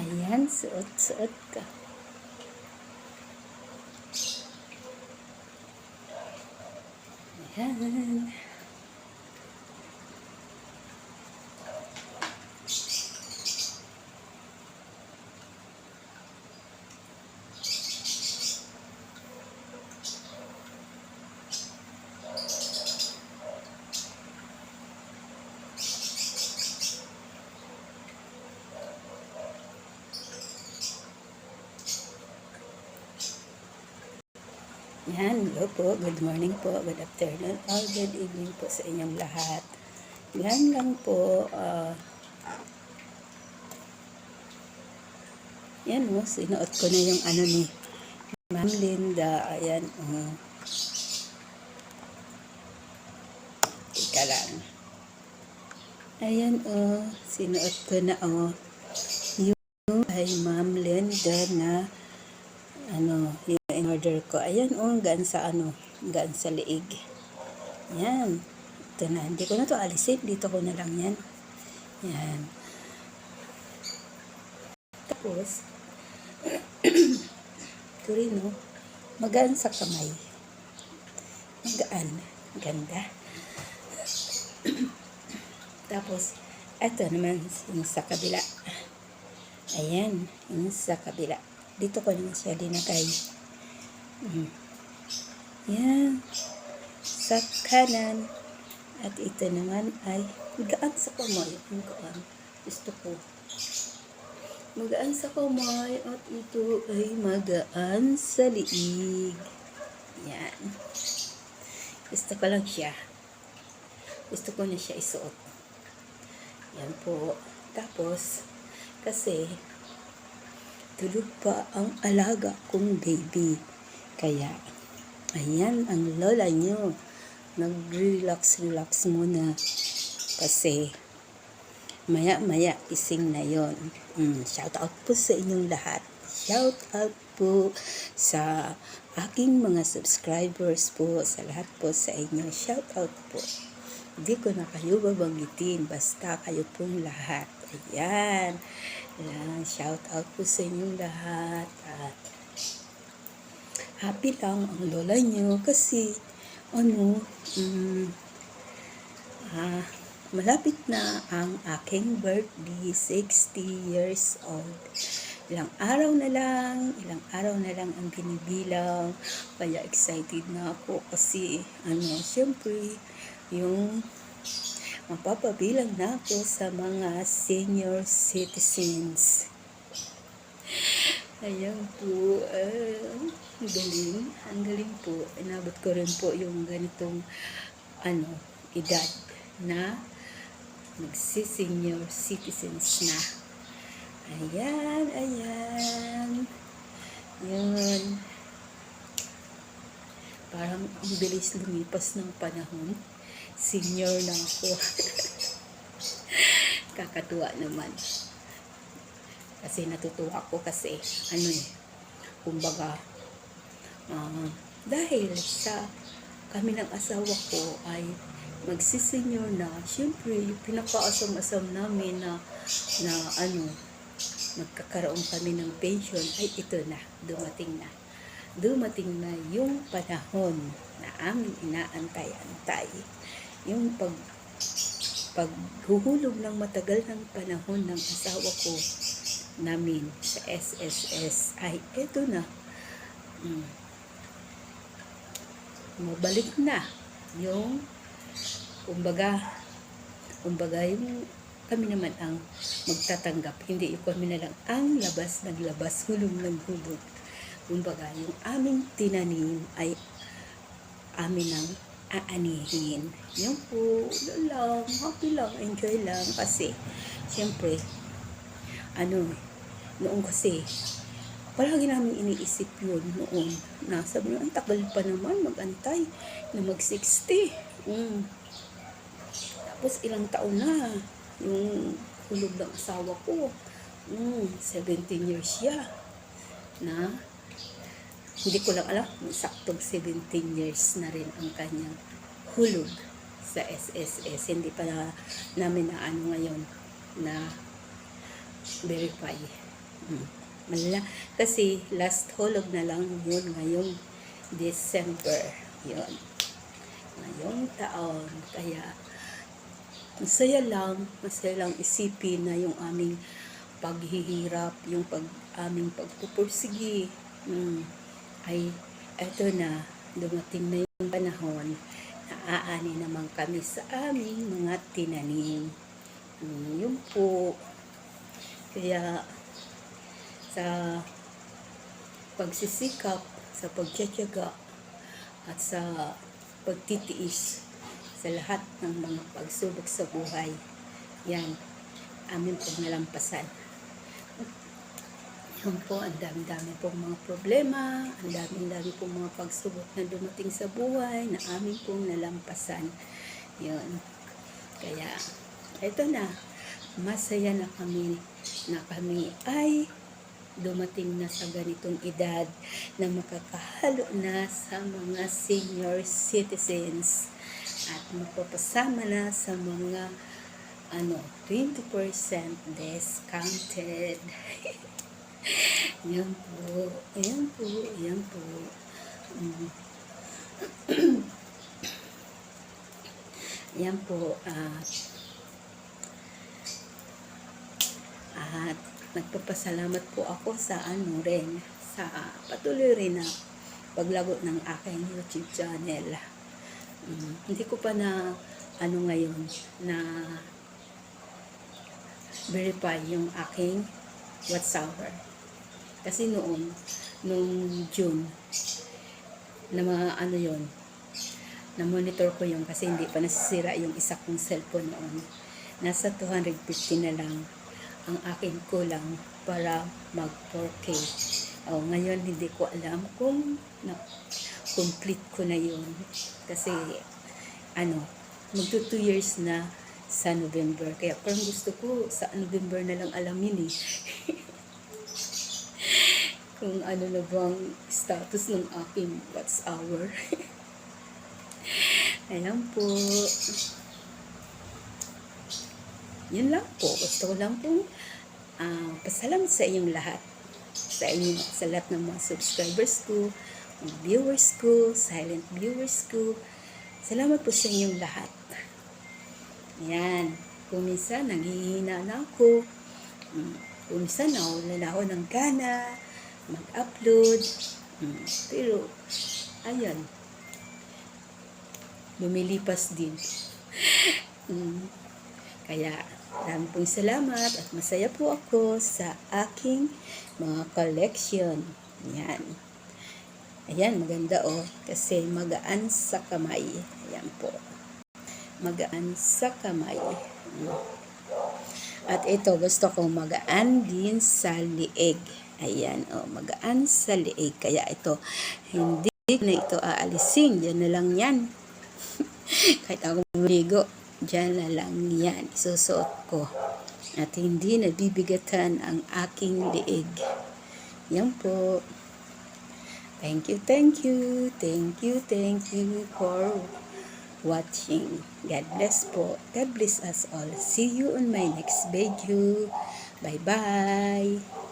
Ayan, suot-suot ka. Ayan. Yan, hello po, good morning po, good afternoon, or good evening po sa inyong lahat. Yan lang po, yan o, sinuot ko na yung ano ni Ma'am Linda, ayan o. Ika lang. Ayan o, sinuot ko na o, yung ay Ma'am Linda na ano, yung in-order ko. Ayan o, gaan sa ano, gaan sa liig. Yan. Ito na, hindi ko na to alisin. Dito ko na lang yan. Yan. Tapos, ito rin o, magaan sa kamay. Magaan. Ganda. Tapos, ito naman yung sa kabila. Ayan, yung sa kabila. Dito ko naman siya dinagay. Yan. Sa kanan. At ito naman ay magaan sa kamay. Ang gaan. Gusto ko. Magaan sa kamay. At ito ay magaan sa liig. Yan. Gusto ko lang siya. Gusto ko na siya isuot. Yan po. Tapos, kasi tulog pa ang alaga kong baby. Kaya, ayan ang lola nyo. Nag-relax muna. Kasi, maya-maya ising na yon. Shout out po sa inyong lahat. Shout out po sa aking mga subscribers po. Sa lahat po sa inyo. Shout out po. Hindi ko na kayo babanggitin. Basta kayo pong lahat. Ayan. Shout out po sa inyong lahat. At happy lang ang lola nyo kasi malapit na ang aking birthday, 60 years old. Ilang araw na lang ang binibilang. Kaya excited na ako kasi syempre yung mapapabilang na ako sa mga senior citizens. Ayan po, ang galing po. Inabot ko rin po yung ganitong edad na magsi-senior citizens na. Ayan. Yun. Parang ang bilis lumipas ng panahon. Senior na ako. Kakatuwa naman. Kasi natutuwa ko kasi kumbaga dahil sa kami ng asawa ko ay magsisenyor na, syempre pinakaasam-asam namin na magkakaroon kami ng pension ay ito na, dumating na yung panahon na aming inaantay-antay, yung paghuhulog ng matagal ng panahon ng asawa ko namin sa SSS ay ito na. Mabalik na yung kumbaga yung kami naman ang magtatanggap, hindi yung kami na lang ang naglabas, hulog. Kumbaga yung aming tinanim ay amin ang aanihin. Yan po, lang, happy lang, enjoy lang kasi syempre noon kasi palagi namin iniisip yun noon. Sabi nyo, ang tagal pa naman magantay na mag-60. Tapos ilang taon na yung hulog ng asawa ko. 17 years siya. Na hindi ko lang alam, saktong 17 years na rin ang kanyang hulog sa SSS. Hindi pa namin na ngayon na verify Malala. Kasi last hulog na lang yun ngayong December. Yun. Ngayong taon. Kaya masaya lang isipin na yung aming paghihirap, yung aming pagpupursigi, ay eto na, dumating na yung panahon na aani naman kami sa aming mga tinanim. Yun po. Kaya sa pagsisikap, sa pagtitiyaga, at sa pagtitiis sa lahat ng mga pagsubok sa buhay, yan, amin pong nalampasan. Yan po, ang dami-dami pong mga problema, ang dami-dami pong mga pagsubok na dumating sa buhay na amin pong nalampasan. Yun. Kaya, ito na, masaya na kami ay dumating na sa ganitong edad na makakahalo na sa mga senior citizens at magpapasama na sa mga 20% discounted. Yan po. Yan po. At nagpapasalamat po ako sa sa patuloy rin na paglago ng aking YouTube channel. Hindi ko pa na ngayon na verify yung aking watch hour. Kasi nung June na na monitor ko yun kasi hindi pa nasisira yung isa kong cellphone noon. Nasa 250 na lang ang akin kulang para mag 4K. Ngayon hindi ko alam kung complete ko na yun. Kasi magto 2 years na sa November. Kaya parang gusto ko sa November na lang alamin kung ano na bang status ng aking watch hour. Ayan po. Yun lang po. Gusto ko lang po pasalamat sa inyong lahat. Sa lahat ng mga subscribers ko, mga viewers ko, silent viewers ko. Salamat po sa inyong lahat. Ayan. Kung minsan, nanghihina na ako. Kung minsan, nawala na ako ng gana mag-upload. Pero, ayan. Lumilipas din. Kaya, maraming pong salamat at masaya po ako sa aking mga collection. Ayan. Ayan, maganda kasi magaan sa kamay. Ayan po. Magaan sa kamay. At ito, gusto kong magaan din sa liig. Ayan, magaan sa liig. Kaya ito, hindi na ito aalisin. Diyan na lang yan. Kahit ako maligo, diyan na lang yan. Isusuot ko. At hindi nabibigatan ang aking liig. Yan po. Thank you for watching. God bless po. God bless us all. See you on my next video. Bye-bye.